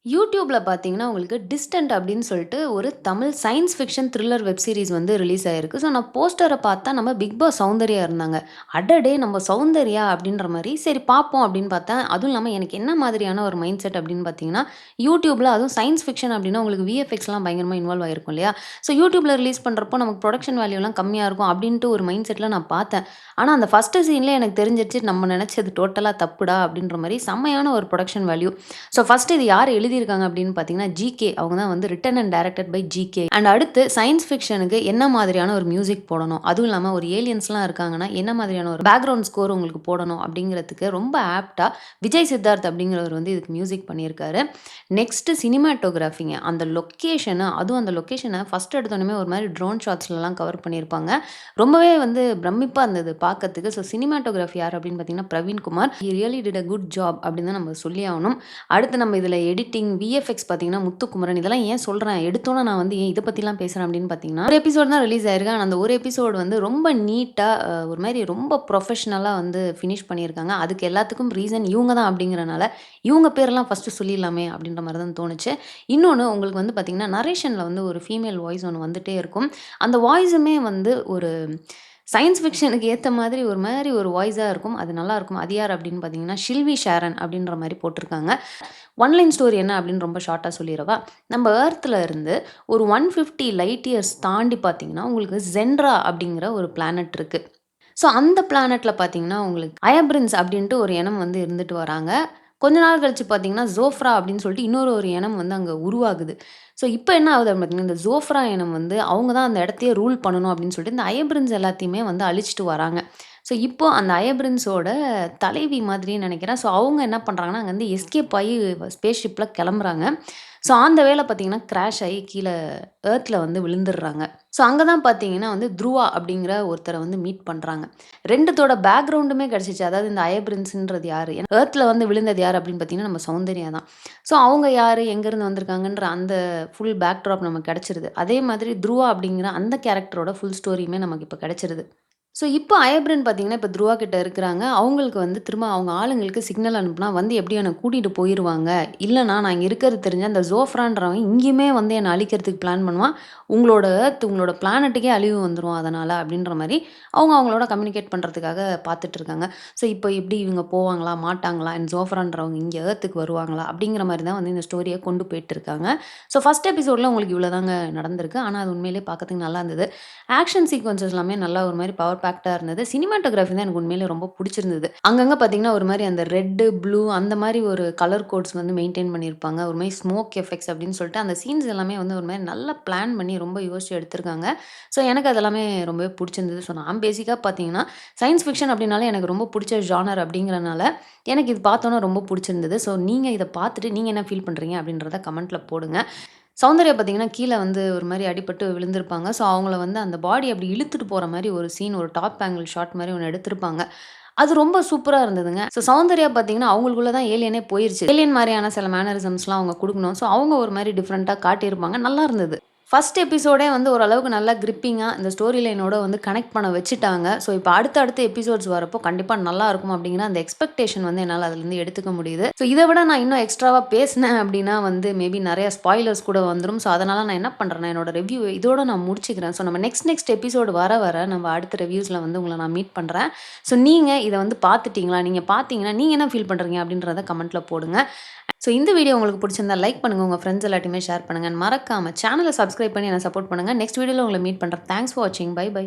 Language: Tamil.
யூடியூப்ல பார்த்தீங்கன்னா, உங்களுக்கு டிஸ்டன்ட் அப்படின்னு சொல்லிட்டு ஒரு Tamil science fiction thriller web series வந்து ரிலீஸ் ஆயிருக்கு. ஸோ நான் போஸ்டர பார்த்தா நம்ம பிக் பாஸ் சௌந்தர்யா இருந்தாங்க. அடடே! நம்ம சௌந்தர்யா அப்படின்ற மாரி சரி பார்ப்போம் அப்படின்னு பார்த்தேன். அதுவும் இல்லாம எனக்கு என்ன மாதிரியான ஒரு மைண்ட் செட் அப்படின்னு பார்த்தீங்கன்னா, யூடியூப்ல அதுவும் சயன்ஸ் ஃபிக்ஷன் அப்படின்னா உங்களுக்கு விஎஃப்எக்ஸ்லாம் பயங்கரமா இன்வால்வ் ஆயிருக்கும் இல்லையா? ஸோ யூடியூப்ல ரிலீஸ் பண்றப்போ நமக்கு புரொடக்ஷன் வேல்யூலாம் கம்மியா இருக்கும் அப்படின்ட்டு ஒரு மைண்ட் செட்ல நான் பார்த்தேன். ஆனா அந்த ஃபர்ஸ்ட் சீன்லயே எனக்கு தெரிஞ்சிருச்சு நம்ம நெனச்சது டோட்டலா தப்புடா அப்படின்ற மாரி செம்மையான ஒரு புரொடக்ஷன் வேல்யூ. ஸோ ஃபர்ஸ்ட் இது யார் எழுதியிருக்காங்க அப்படின்னு பார்த்தீங்கன்னா, ஜிகே. அவங்க தான் வந்து written and directed by GK. And அடுத்து சயன்ஸ் ஃபிக்ஷனுக்கு என்ன மாதிரியான ஒரு மியூசிக் போடணும், அதுவும் இல்லாம ஒரு ஏலியன்ஸ்லாம் இருக்காங்கன்னா, என்ன மாதிரியான ஒரு பேக்ரவுண்ட் ஸ்கோர் உங்களுக்கு போடணும் அப்படிங்கிறதுக்கு ரொம்ப ஆப்ட்டா விஜய் சித்தார்த் அப்படிங்கிறவர் வந்து இதுக்கு மியூசிக் பண்ணியிருக்காரு. நெக்ஸ்ட் சினிமாட்டோகிராஃபிங்க. அந்த லொக்கேஷன அதுவும் அந்த லொக்கேஷன ஃபர்ஸ்ட் எடுத்தோனமே ஒரு மாரி ட்ரோன் ஷாட்ஸ்லலாம் கவர் பண்ணியிருப்பாங்க. ரொம்பவே வந்து பிரமிப்பா இருந்தது பார்க்கறதுக்கு. ஸோ சினிமாட்டோகிராஃபி யார் அப்படின்னு பார்த்தீங்கன்னா, Praveen Kumar. He really did a good job அப்படின்னு தான் நம்ம சொல்லி ஆகணும். அடுத்து நம்ம இதில எடிட்டிங், விஎஃப்எக்ஸ் பார்த்தீங்கன்னா, முத்துக்குமரன். இதெல்லாம் ஏன் சொல்றேன்? எடுத்தோனே நான் வந்து ஏன் இத பத்திலாம் பேசுறேன் அப்படின்னு பார்த்தீங்கன்னா, ஒரு எபிசோட் தான் ரிலீஸ் ஆயிருக்கு. ஆனா அந்த ஒரு எபிசோட் வந்து ரொம்ப நீட்டா ஒரு மாரி ரொம்ப ப்ரொஃபஷனலா வந்து ஃபினிஷ் பண்ணியிருக்காங்க. அதுக்கு எல்லாத்துக்கும் ரீசன் இவங்க தான் அப்படிங்கிறனால, இவங்க பேரெல்லாம் ஃபர்ஸ்ட்டு சொல்லிடலாமே அப்படின்ற மாரி தான் தோணுச்சு. இன்னொன்னு உங்களுக்கு வந்து பார்த்தீங்கன்னா, நரேஷன்ல வந்து ஒரு ஃபீமேல் வாய்ஸ் ஒண்ணு வந்துட்டே இருக்கும். அந்த வாய்ஸுமே வந்து ஒரு சயன்ஸ் ஃபிக்ஷனுக்கு ஏத்த மாதிரி ஒரு மாரி ஒரு வாய்ஸா இருக்கும். அது நல்லாருக்கும். அது யார் அப்படின்னு பார்த்தீங்கன்னா, ஷில்வி ஷாரன் அப்படின்ற மாரி போட்டிருக்காங்க. ஒன் லைன் ஸ்டோரி என்ன அப்படின்னு ரொம்ப ஷார்ட்டா சொல்லிறவா? நம்ம எர்த்ல இருந்து ஒரு 150 லைட் இயர்ஸ் தாண்டி பார்த்தீங்கன்னா, உங்களுக்கு ஜென்ட்ரா அப்படிங்கிற ஒரு பிளானட் இருக்கு. ஸோ அந்த பிளானட்ல பார்த்தீங்கன்னா, உங்களுக்கு அயப்ரின்ஸ் அப்படின்ட்டு ஒரு இனம் வந்து இருந்துட்டு வராங்க. கொஞ்ச நாள் கழிச்சு பார்த்தீங்கன்னா, ஜோஃப்ரா அப்படின்னு சொல்லிட்டு இன்னொரு ஒரு இனம் வந்து அங்க உருவாகுது. ஸோ இப்ப என்ன ஆகுது அப்படின்னு பார்த்தீங்கன்னா, இந்த ஜோஃப்ரா இனம் வந்து அவங்க தான் அந்த இடத்தையே ரூல் பண்ணணும் அப்படின்னு சொல்லிட்டு இந்த அயப்ரின்ஸ் எல்லாத்தையுமே வந்து அழிச்சுட்டு வராங்க. ஸோ இப்போ அந்த அயப்ரின்ஸோட தலைவி மாதிரின்னு நெனைக்கிறேன். ஸோ அவங்க என்ன பண்றாங்கன்னா, அங்கருந்து எஸ்கேப் ஆயி ஸ்பேஸ் ஷிப்ல கெளம்புறாங்க. ஸோ அந்த வேள பார்த்தீங்கன்னா, கிராஷ் ஆயி கீழ எர்த்ல வந்து விழுந்துர்றாங்க. ஸோ அங்க தான் பார்த்தீங்கன்னா வந்து துருவா அப்படிங்கிற ஒருத்தர வந்து மீட் பண்றாங்க. 2த்தோட பேக்ரவுண்டுமே கிடைச்சுச்சு. அதாவது இந்த அயப்ரின்ஸ்ன்றது யாரு? எர்த்ல வந்து விழுந்தது யாரு அப்படின்னு பார்த்தீங்கன்னா, நம்ம சௌந்தர்யா தான். ஸோ அவங்க யாரு? எங்கேருந்து வந்திருக்காங்கன்ற அந்த ஃபுல் பேக் ட்ராப் நமக்கு கிடைச்சிருது. அதே மாதிரி துருவா அப்படிங்கிற அந்த கேரக்டரோட ஃபுல் ஸ்டோரியுமே நமக்கு இப்ப கிடைச்சிருது. ஸோ இப்போ அயப்ரின் பார்த்தீங்கன்னா, இப்ப துருவா கிட்ட இருக்கிறாங்க. அவங்களுக்கு வந்து திரும்ப அவங்க ஆளுங்களுக்கு சிக்னல் அனுப்புனா வந்து எப்படியும் என்ன கூட்டிட்டு போயிருவாங்க. இல்லன்னா நான் இங்க இருக்கிறது தெரிஞ்சா அந்த ஜோஃப்ரான்றவன் இங்கேயுமே வந்து என்ன அழிக்கிறதுக்கு பிளான் பண்ணுவான். உங்களோட எர்த் உங்களோட பிளானட்டுக்கே அழிவு வந்துரும் அதனால அப்படின்ற மாரி அவங்க அவங்களோட கம்யூனிகேட் பண்றதுக்காக பார்த்துட்டு இருக்காங்க. ஸோ இப்போ எப்படி இவங்க போவாங்களா? மாட்டாங்களா? அண்ட் ஜோஃப்ரான்றவங்க இங்க எர்த்துக்கு வருவாங்களா? அப்படிங்கிற மாரி தான் வந்து இந்த ஸ்டோரிய கொண்டு போயிட்டு இருக்காங்க. ஸோ ஃபர்ஸ்ட் எபிசோட்ல உங்களுக்கு இவ்வளோதாங்க நடந்திருக்கு. ஆனா அது உண்மையிலேயே பார்க்கறதுக்கு நல்லா இருந்தது. ஆக்ஷன் சீக்வென்சஸ் எல்லாமே நல்லா ஒரு மாரி பவர் பேக்டா இருந்தது. சினிமாட்டோகிராஃபி தான் எனக்கு உண்மையிலேயே ரொம்ப புடிச்சிருந்தது. அங்கங்க பார்த்தீங்கன்னா, ஒரு மாரி அந்த ரெட்டு, ப்ளூ அந்த மாரி ஒரு கலர் கோட்ஸ் வந்து மெயின்டெயின் பண்ணியிருப்பாங்க. ஒரு மாரி ஸ்மோக் எஃபெக்ட்ஸ் அப்படின்னு சொல்லிட்டு அந்த சீன்ஸ் எல்லாமே வந்து ஒரு மாரி நல்லா பிளான் பண்ணி ரொம்ப யோசிச்சு எடுத்திருக்காங்க. ஸோ எனக்கு அதெல்லாமே ரொம்பவே புடிச்சிருந்தது. ஸோ நான் பேசிக்கா பார்த்தீங்கன்னா, சயன்ஸ் ஃபிக்ஷன் அப்படின்னாலே எனக்கு ரொம்ப புடிச்ச ஜானர் அப்படிங்கிறனால, எனக்கு இது பார்த்தோனே ரொம்ப புடிச்சிருந்தது. ஸோ நீங்க இத பார்த்துட்டு நீங்க என்ன ஃபீல் பண்றீங்க அப்படின்றத கமெண்ட்ல போடுங்க. சௌந்தர்யா பார்த்தீங்கன்னா, கீழ வந்து ஒரு மாரி அடிபட்டு விழுந்திருப்பாங்க. ஸோ, அவங்கள வந்து அந்த பாடி அப்படி இழுத்துட்டு போற மாரி ஒரு சீன், ஒரு டாப் ஆங்கிள் ஷாட் மாரி ஒண்ணு எடுத்திருப்பாங்க. அது ரொம்ப சூப்பரா இருந்ததுங்க. ஸோ, சௌந்தர்யா பார்த்தீங்கன்னா, அவங்களுக்குள்ள தான் ஏலியனே போயிருச்சு. ஏலியன் மாரியான சில மேனரிசம்ஸ்லாம் அவங்க குடுக்கணும். ஸோ, அவங்க ஒரு மாரி டிஃபரெண்ட்டா காட்டியிருப்பாங்க. நல்லா இருந்தது. ஃபர்ஸ்ட் எபிசோடே வந்து ஓரளவுக்கு நல்லா கிரிப்பிங்கா இந்த ஸ்டோரி லைனோட வந்து கனெக்ட் பண்ண வச்சுட்டாங்க. ஸோ, இப்ப அடுத்த எபிசோட்ஸ் வரப்போ கண்டிப்பா நல்லாருக்கும் அப்படிங்கிற அந்த எக்ஸ்பெக்டேஷன் வந்து என்னால அதுலருந்து எடுத்துக்க முடியுது. ஸோ, இத விட நான் இன்னும் எக்ஸ்ட்ராவா பேசினேன் அப்படின்னா வந்து மேபி நெறைய ஸ்பாய்லர்ஸ் கூட வந்துரும். ஸோ, அதனால நான் என்ன பண்றேன்னா, என்னோட ரிவ்யூ இதோட நான் முடிச்சுக்கிறேன். ஸோ, நம்ம நெக்ஸ்ட் எபிசோடு வர நம்ம அடுத்த ரிவ்யூஸ்ல வந்து உங்கள நான் மீட் பண்றேன். ஸோ, நீங்க இத வந்து பார்த்துட்டீங்களா? நீங்க பார்த்தீங்கன்னா, நீங்க என்ன ஃபீல் பண்றீங்க அப்படின்றத கமெண்ட்ல போடுங்க. ஸோ இந்த வீடியோ உங்களுக்கு பிடிச்சிருந்தா லைக் பண்ணுங்க. உங்க ஃப்ரெண்ட்ஸ் எல்லாத்தையுமே ஷேர் பண்ணுங்க. மறக்காம சேனல சப்ஸ்கிரைப் பண்ணி என்ன சப்போர்ட் பண்ணுங்க. நெக்ஸ்ட் வீடியோல உங்கள மீட் பண்றேன். தேங்க்ஸ் ஃபார் வாட்சிங். Bye by.